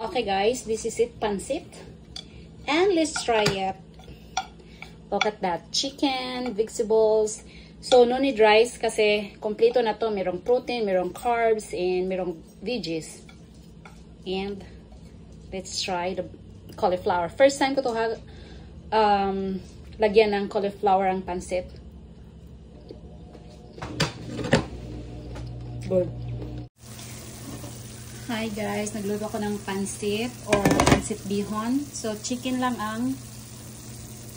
Okay guys, this is it, pancit. And let's try it. Look at that. Chicken, vegetables. So, no need rice kasi kompleto na to. Merong protein, merong carbs, and merong veggies. And let's try the cauliflower. First time ko to lagyan ng cauliflower ang pancit. Good. Hi guys, nagluto ako ng pancit or pancit bihon. So, chicken lang ang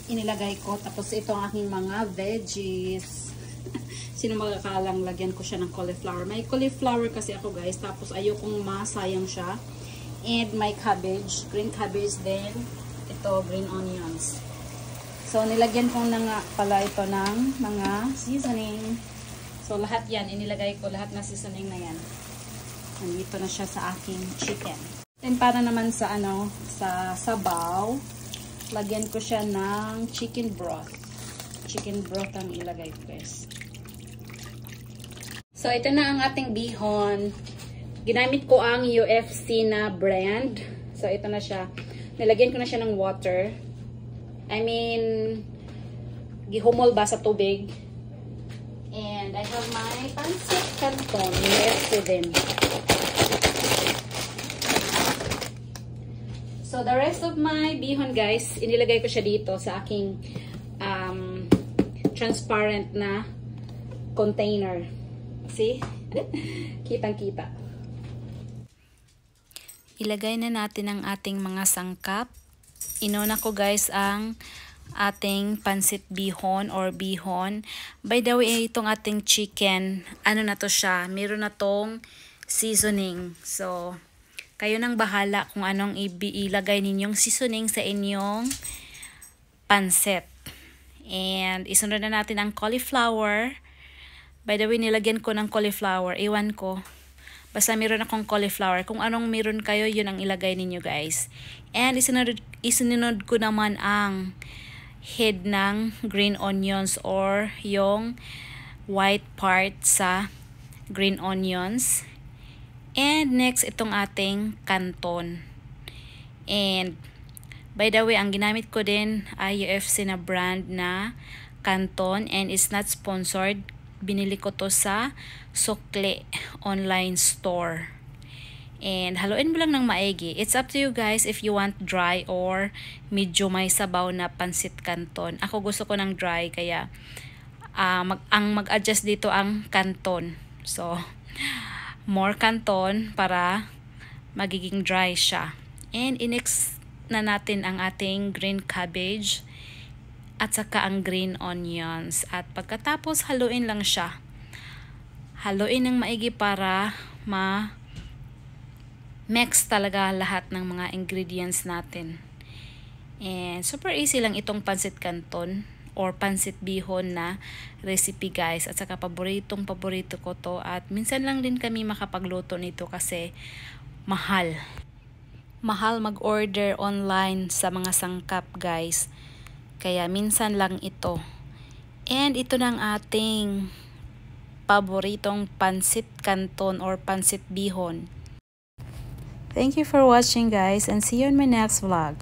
inilagay ko. Tapos, ito ang aking mga veggies. Sino magkakalang lagyan ko siya ng cauliflower. May cauliflower kasi ako guys. Tapos, ayokong masayang siya. And may cabbage. Green cabbage din. Ito, green onions. So, nilagyan ko na nga pala ito ng mga seasoning. So, lahat yan. Inilagay ko lahat na seasoning na yan. Nandito na siya sa aking chicken. Then, para naman sa sa sabaw, lagyan ko siya ng chicken broth. Chicken broth ang ilagay ko guys. So, ito na ang ating bihon. Ginamit ko ang UFC na brand. So, ito na siya. Nilagyan ko na siya ng water. I mean, gihumol ba sa tubig. And I have my pancit canton. UFC din. So, the rest of my bihon, guys, inilagay ko siya dito sa aking transparent na container. See? Kitang-kita. Ilagay na natin ang ating mga sangkap. Inuna ko, guys, ang ating pancit bihon or bihon. By the way, itong ating chicken, ano na to siya? Meron na tong seasoning. So, kayo nang bahala kung anong ilagay ninyong seasoning sa inyong pancit. And isunod na natin ang cauliflower. By the way, nilagyan ko ng cauliflower. Iwan ko. Basta meron akong cauliflower. Kung anong meron kayo, yun ang ilagay ninyo guys. And isunod ko naman ang head ng green onions or yung white part sa green onions. And next, itong ating canton. And, by the way, ang ginamit ko din ay UFC na brand na canton. And it's not sponsored. Binili ko to sa Sukle online store. And, haluin mo lang ng maigi. It's up to you guys if you want dry or medyo may sabaw na pancit canton. Ako gusto ko ng dry, kaya mag-adjust dito ang canton. So, more canton para magiging dry siya. And inex na natin ang ating green cabbage at saka ang green onions. At pagkatapos haluin lang siya. Haluin ng maigi para mix talaga lahat ng mga ingredients natin. And super easy lang itong pancit canton or pancit bihon na recipe guys. At saka paborito ko to. At minsan lang din kami makapagluto nito kasi mahal. Mahal mag-order online sa mga sangkap guys. Kaya minsan lang ito. And ito na ang ating paboritong pancit canton or pancit bihon. Thank you for watching guys and see you in my next vlog.